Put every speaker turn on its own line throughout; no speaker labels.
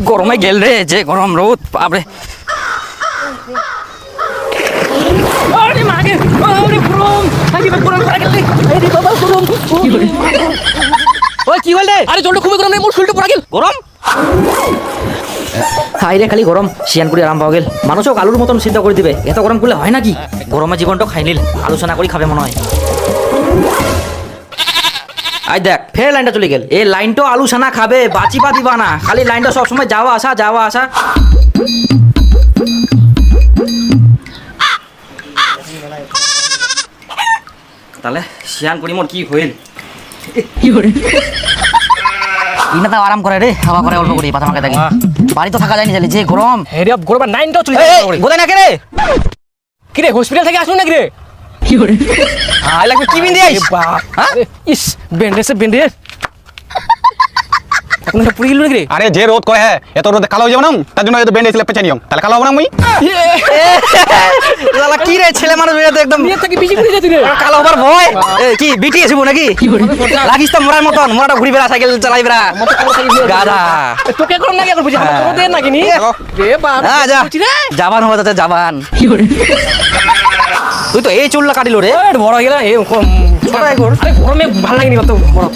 গরমে গেল রে, যে গরম রোদ বাপরে। আরে মাগে, আরে গরম, আরে গরম পড়ে গেল রে, আরে বাবা গরম। ওই কি হল রে? আরে জলটা খুবই গরম রে, মোর শরীরটা পড়ে গেল গরম। হাই রে, খালি গরম শিয়ান করে আরাম পাওয়া গেল। মানুষও আলুর মতন সিদ্ধ করে দিবে, এত গরম করলে হয় নাকি? গরমে জীবনটা খাই নিল, আলোচনা করি খাবে মনে হয়। আই দেখ ফের লাইনটা চলে গেল। এই লাইনটা আলু সানা খাবে, বাঁচি পা দিবা না, খালি লাইনটা সবসময় যাওয়া আসা যাওয়া আসা। তাহলে শিয়ান করি মোর কি হইল? কি করে ইনা তো আরাম করে রে, হাওয়া করে অল্প করে পাতা মাকে থাকি। বাড়ি তো থাকা যায় না, জানি যে গরম। হেরে আপ গরম নাইনটাও চলে যায় গোদাই না কে রে? কি রে হসপিটাল থেকে আসলো নাকি রে? কি করে আই লাগবে কি বিন্দে আইস বাপ। হ্যাঁ ইস বেন্ডেছে বেন্ডেজ এখন তো পুরি গেল নাকি রে?
আরে যে রোদ কয় হ্যাঁ এত রোদে কালো হয়ে যাবো না, তার জন্য এত বেন্ডেজ পেঁচে নিও, তাহলে কালো হবো না মুই।
শালা কি রে ছেলে মানুষ তো একদম
নিয়ে থেকে বেশি করে যেতে রে
কালো হবার ভয়। কি বিটি আসবো নাকি? লাগিস তো মোড়ার মতন, মোড়াটা ঘুরি বেড়া সাইকেল চালাই বেড়া গাধা।
তোকে করুন নাকি এখন বুঝি আমার দে নাকি নি রে বাপ।
হ্যাঁ যা জাবান হবে তাতে জাবান। কি করে তুই তো এই চুলটা কাটিলো রে,
বড় হয়ে গেল এই ছোট আরে গরমে ভালো লাগেনি কত বড়।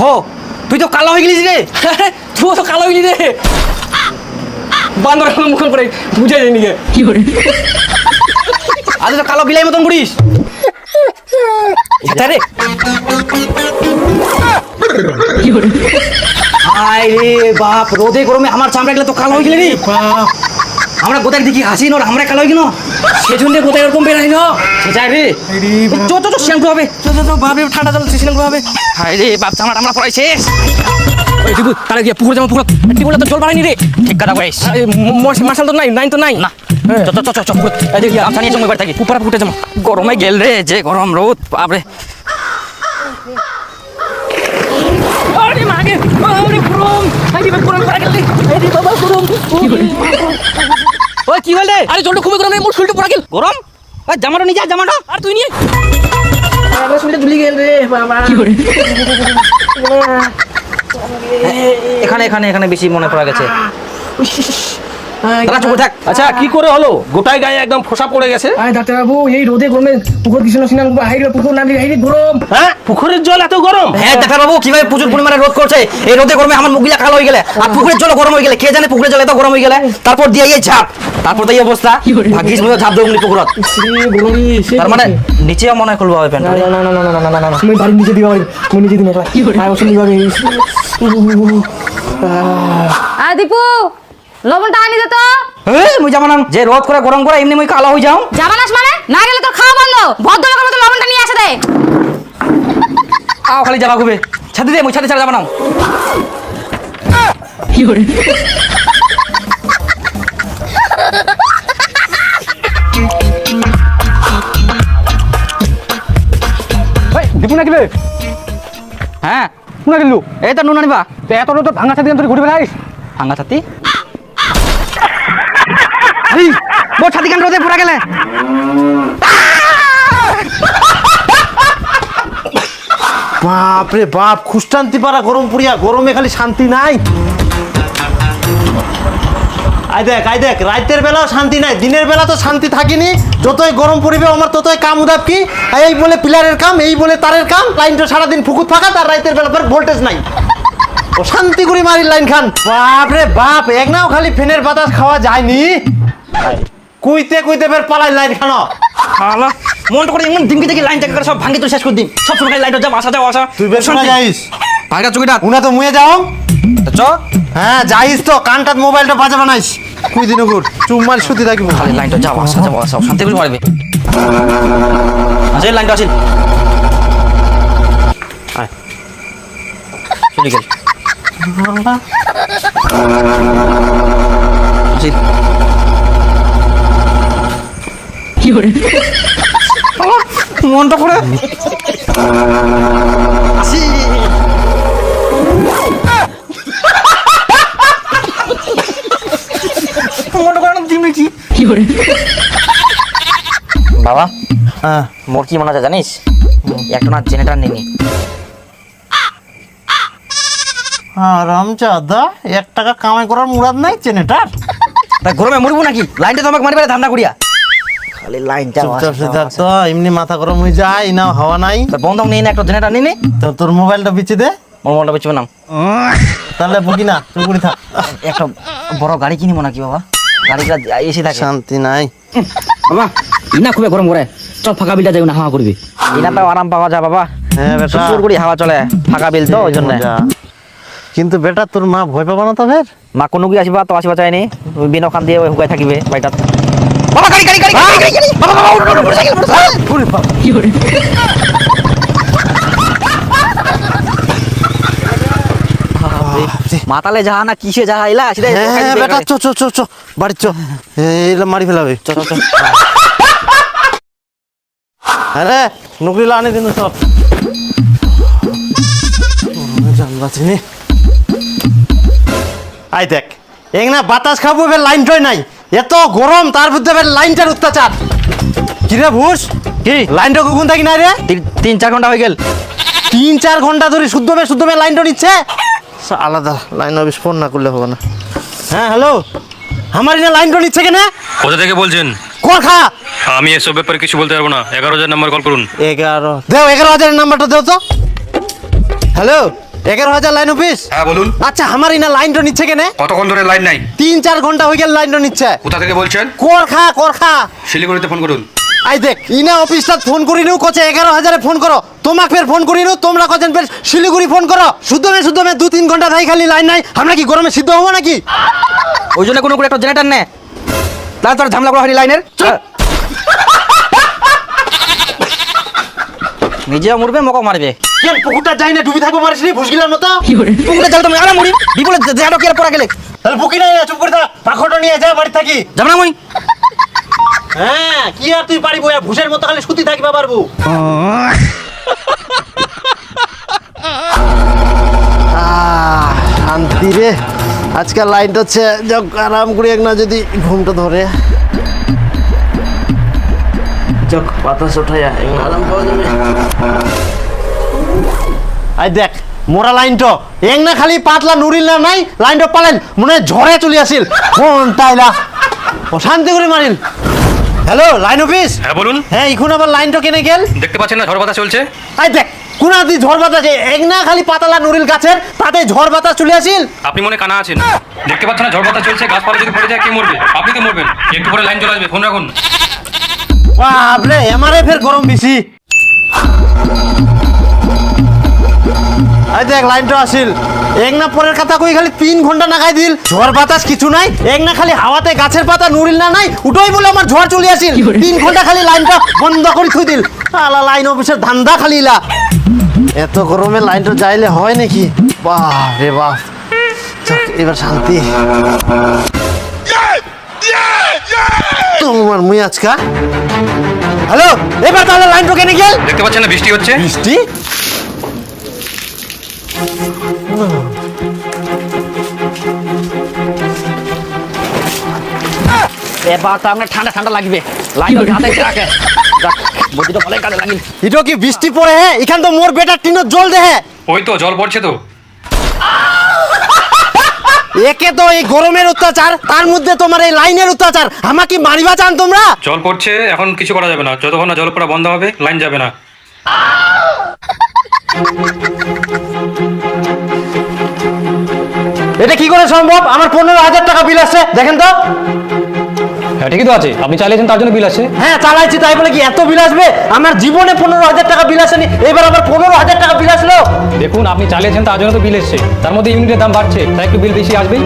হো তুই তো কালো হয়ে গেলিস রে।
তুই তো কালো হইলি রে, বান্দর মুখ করে বুঝে যায়নি গে। কি করে
আজ তো কালো বিলাই মতন করিস রে। কি করে আয় রে বাপ, রোদে গরমে আমার চামড়া গেলে তো কালো হয়ে গেলে রে বাপ। আমরা গোদাই দেখি হাসি নর, আমরা কালো হয়ে গেল সেজন্য গোদাই এরকম বেড়াই না যাই রে। চো চো চো শ্যাম্পু হবে, চো চো চো বাপরে ঠান্ডা জল শ্যাম্পু হবে। হায় রে বাপ চামড়া আমরা পড়াই শেষ।
ওই দিবু তাহলে গিয়ে পুকুর যাবো, পুকুর টিবুলে তো জল বাড়াইনি রে।
ঠিক কথা কইস।
মার্শাল তো নাই, নাই তো নাই
না চো চো চো চো পুকুর এই যে গামছা নিয়ে জমি বাড়ি থাকি।
পুকুরা পুকুরে যাবো।
গরমে গেল রে, যে গরম রোদ বাপরে।
আরে মাগে, আরে গরম, আরে গরম পড়ে গেল রে, আরে বাবা গরম।
ওই কি হল রে?
আরে জলটা খুবই গরম রে, মোর শরীরটা পড়ে গেল
গরম। ওই জামাটা নিয়ে যা, জামাটা।
আর তুই নিয়ে আমার শরীরটা ঝুলি গেল রে বাবা। কি করে
এখানে এখানে এখানে বেশি মনে পড়া গেছে। দাঁড়া চুপ থাক।
আচ্ছা কি করে হলো? গোটাই গায়ে একদম ফোসা পড়ে গেছে।
আয় ডাক্তার বাবু, এই রোদে গরমে পুকুর কৃষ্ণ সিনান হাইরে পুকুর নামলি হাইরে গরম।
হ্যাঁ পুকুরের জল এত গরম?
হ্যাঁ ডাক্তার বাবু, কিভাবে প্রচুর পরিমাণে রোদ করছে, এই রোদে গরমে আমার মুখগুলা কালো হয়ে গেলে আর পুকুরের জল গরম হয়ে গেলে, কে জানে পুকুরের জল এত গরম হয়ে গেলে। তারপর দিয়ে এই ঝাপ, তারপর তো এই অবস্থা। ভাগ্যিস মনে ঝাপ দেবো পুকুরত। তার মানে নিচেও মনে হয় খুলবো হবে প্যান্ট।
তুমি বাড়ি নিচে দিবা, তুমি নিচে দিবা কি করে আয় ওসব দিবা।
আরে দীপু লবণটা আনি দে তো।
এই মুই জামানা যে রোদ করে গরম করে এমনি মুই কালো হয়ে যাও।
জামানাস মানে না গেলে তোর খাওয়া বন্ধ। ভদ্রলোকের মতো লবণটা নিয়ে আসে দে।
আও খালি যাবা গুবে ছাতি দে, মুই ছাতি ছাড়া যাবা না।
কি করে
দীপু নাকি রে?
হ্যাঁ
শুনে গেলু
এই তো নুন আনিবা।
তো এত রোদ ভাঙা ছাতি তুই ঘুরে বেড়াইস?
ভাঙা ছাতি মোর ছাতি কেন রোদে পুরা গেলে?
বাপরে বাপ, খুশটান্তি পারা গরম পুরিয়া, গরমে খালি শান্তি নাই। আই দেখ রাতের বেলাও শান্তি নাই, দিনের বেলা তো শান্তি থাকিনি। যতই গরম পড়িবে আমার ততই কাম উদাব কি, এই বলে পিলারের কাম, এই বলে তারের কাম, লাইনটা সারাদিন ফুকুত ফাঁকা, তার রাতের বেলা ফের ভোল্টেজ নাই। ও শান্তি করে মারি লাইন খান। বাপরে বাপ, এক নাও খালি ফ্যানের বাতাস খাওয়া যায়নি, কুইতে কুইতে ফের পালাই লাইন খানো।
আলা মনটা করে এমন দিনকে দেখি লাইন থেকে সব ভাঙি তো শেষ করে দিম। সব সময় খালি লাইনটা যাও আসা যাও আসা।
তুই বের শোনা যাইস
ভাঙা চুকিটা
উনা তো মুয়ে যাও।
চ
হ্যাঁ যাইস তো, কানটাত মোবাইলটা বাজা বানাইস, কুই দিন গুড় চুম্মার সুতি থাকিব।
খালি লাইনটা যাও আসা শান্তি করে মারবে। আচ্ছা এই লাইনটা আসিল চলে গেল। আসিল কি করে মনটা করে আসি। মনটা করে দিন দেখি
কি করে
বাবা। মোর কি মনে আছে জানিস, একটা না জেনারেটর নিনি।
রামচাঁদা 1 টাকা কামাই করার মুরাদ নাই চেনেটার।
তা গরমে মরবো নাকি? লাইনটা তো আমাকে মারি ধান্দা করিয়া খালি লাইনটা
চুপচাপ সে থাকতো, এমনি মাথা গরম হয়ে যায় না, হাওয়া নাই।
বন্ধ নেই না, একটা জেনারেটর নিই নি।
তো তোর মোবাইলটা বিচে দে।
মোবাইলটা বেচবে না
তাহলে বুকি না, চুপ করে থাক।
একটা বড় গাড়ি কিনবো নাকি বাবা? গাড়িটা এসে থাকে
শান্তি নাই
বাবা। ইনা খুবই গরম করে, চল ফাঁকা বিলটা যাই না, হাওয়া করবি। ইনাটাও আরাম পাওয়া যায় বাবা।
হ্যাঁ বেটা,
সুর করি হাওয়া চলে, ফাঁকা বিল তো ওই জন্য।
কিন্তু বেটা তোর মা ভয় পাবা না তো ফের?
মা কোনো কি আসিবা তো আসিবা চাইনি, বিন ওখান দিয়ে হুকাই থাকিবে বাড়িটা। বাবা গাড়ি গাড়ি গাড়ি গাড়ি গাড়ি গাড়ি বাবা বাবা উঠ উঠ মোটরসাইকেল মোটরসাইকেল। মাতালে যাহা না কিসে যাহা এলা সেটা।
হ্যাঁ বেটা, চো চো চো চো বাড়ি চো, এলা মারি ফেলাবে। চো চো চো। আরে নুকরিলা আনে দিন সব জানবাছিনি। আই দেখ এক না বাতাস খাবো, এবার লাইনটাই নাই, এত গরম তার মধ্যে এবার লাইনটার অত্যাচার। কিরে ভুস,
কি
লাইনটা কখন থাকি না রে?
3-4 ঘন্টা হয়ে গেল।
3-4 ঘন্টা ধরে শুদ্ধমে লাইনটা নিচ্ছে। আলাদা লাইন অফিস ফোন না করলে হবে না। হ্যাঁ হ্যালো, আমার না লাইনটা নিচ্ছে কেন?
কোথা থেকে বলছেন?
খা
আমি এসব ব্যাপারে কিছু বলতে পারবো না। 11,000 নাম্বার কল করুন।
11 দেও, 11,000 নাম্বারটা দেও তো। Hello, 11,000 line office?
হ্যাঁ বলুন।
আচ্ছা, আমার ইনা লাইনটা নিচ্ছে কেন?
কতক্ষণ ধরে লাইন নাই?
3-4 ঘন্টা হয়ে গেল লাইনটা নিচ্ছে।
কোথা থেকে বলছেন?
কর খা
শিলিগুড়িতে ফোন করুন।
আই দেখ ইনা অফিসটা ফোন করি নিও, কোচে 11,000 ফোন করো, তোমাকে ফের ফোন করি নিও, তোমরা কোচেন ফের শিলিগুড়ি ফোন করো। শুদ্ধমে 2-3 ঘন্টা থাই খালি লাইন নাই, আমরা কি গরমে সিদ্ধ হবো নাকি?
ওই জন্য কোনো একটা জেনারেটর নে, তাহলে তোর ঝামেলা করা হয়নি লাইনের। নিজেও মরবে, মকও মারবে।
কেন পুকুরটা যাই না, ডুবি থাকবো মারিস নি ভুসগিলার মতো?
পুকুরে যাবে তুমি, আরে মরি বিপুলে দেহাটা কি আর পড়া গেলে।
তাহলে বুকি নাই, চুপ করে থাক, পাখড়টা নিয়ে যা বাড়ি থাকি।
যাবে না মই?
হ্যাঁ, কি আর তুই পারিব, ভুসের মতো খালি সুতি থাকবা পারবো। শান্তি রে, আজকাল লাইনটা হচ্ছে যাক, আরাম করে এক না যদি ঘুমটা ধরে যাক, বাতাস ওঠাইয়া আরাম পাওয়া যাবে। আই দেখ মোরা লাইনটা এক না খালি পাতলা নুরিল না নাই, লাইনটা পালেন মনে হয় ঝড়ে চলে আসিল, কোনটা এলা অশান্তি করে মারিল। Hello line office?
হ্যাঁ বলুন।
হ্যাঁ, এখন আবার লাইনটা কেনে গেল?
দেখতে পাচ্ছেন না ঝড় বাতাস চলছে?
আই দেখ কোনাদি ঝড় বাতাস, এক না খালি পাতলা নুরিল গাছের তাতে ঝড় বাতাস চলে আসিল।
আপনি মনে কানা আছেন, দেখতে পাচ্ছেন না ঝড় বাতাস চলছে? গাছপালা যদি পড়ে যায় কে মরবে? আপনি তো মরবেন। একটু পরে লাইন চলে আসবে, ফোন রাখুন।
বাপরে, আমারে ফের গরম বেশি। আই দেখ লাইনটা আসিল, এক না পরের কথা কই খালি 3 ঘন্টা নাগাই দিল, ঝড় বাতাস কিছু নাই, এক না খালি হাওয়াতে গাছের পাতা নুরিল না নাই, উঠোই বলে আমার ঝড় চলে আসিল। 3 ঘন্টা খালি লাইনটা বন্ধ করে থুই দিল। আলা লাইন অফিসের ধান্দা খালি ইলা। এত গরমে লাইনটা যাইলে হয় নাকি? বাপ রে বাপ, যাক এবার শান্তি। তোমার মুই আজকা। হ্যালো, এবার তাহলে লাইনটা কেনে গেল?
দেখতে পাচ্ছেন না বৃষ্টি হচ্ছে?
বৃষ্টি?
এবার তো আপনার ঠান্ডা ঠান্ডা লাগবে, লাইন হাতে রাখে। যাক বডিটা ভালো কাজে লাগিল।
এটা কি বৃষ্টি পড়ে? হ্যাঁ, এখান তো মোর বেটার টিনের জল দেহে।
ওই তো জল পড়ছে তো।
একে তো এই গরমের অত্যাচার, তার মধ্যে তোমার এই লাইনের অত্যাচার, আমাকে মারিবা চান তোমরা?
জল পড়ছে, এখন কিছু করা যাবে না। যতক্ষণ না জল পড়া বন্ধ হবে লাইন যাবে না।
এটা কি করে সম্ভব? আমার 15,000 টাকা বিল আছে, দেখেন তো।
হ্যাঁ ঠিকই তো আছে, আপনি চালিয়েছেন তার জন্য বিল আছে।
হ্যাঁ চালাইছি, তাই বলে কি এত বিল আসবে? আমার জীবনে 15,000 টাকা বিল আসেনি, এবার আবার 15,000 টাকা বিল আসলো।
দেখুন আপনি চালিয়েছেন তার জন্য তো বিল এসছে, তার মধ্যে ইউনিটের দাম বাড়ছে, তাই একটু বিল বেশি আসবেই।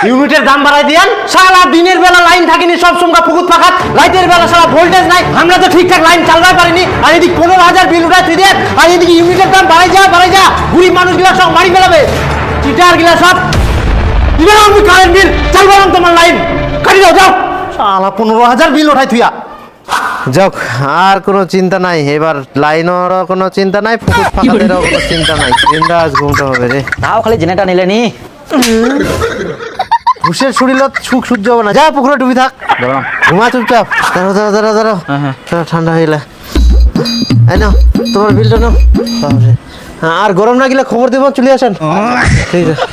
ইউনিটের দাম বাড়াই দিয়ান, সারা দিনের বেলা লাইন থাকিনি, সব সময় পুকুর ফাঁকাত, রাতের বেলা সারা ভোল্টেজ নাই, আমরা তো ঠিকঠাক লাইন চালাতে পারিনি, আর এদিকে 15,000 বিল উঠাই তুই দেন, আর এদিকে ইউনিটের দাম বাড়াই যা গরিব মানুষগুলা সব মারি ফেলাবে, চিটার গিলা সব দিবেন। আমি কারেন্ট বিল চালবাম, তোমার লাইন কাটি দাও, যাও। সালা 15,000 বিল উঠাই তুইয়া। যাক, আর কোনো চিন্তা নাই, এবার লাইনেরও কোনো চিন্তা নাই, পুকুর ফাঁকাতেরও কোনো চিন্তা নাই, বিন্দাস ঘুমতে হবে রে।
তাও খালি জেনারেটর নিলে নি,
ঘুষের শরীরত সুখ সহ্য হবে না, যা পুকুরে ডুবি থাক, ঘুমা চুপচাপ। দাঁড়াও ঠান্ডা হয়ে গেলে। এই নাও তোমার বিলটা নাও। বাপরে আর গরম না গেলে খবর দেবো, চলে আসেন। ঠিক আছে।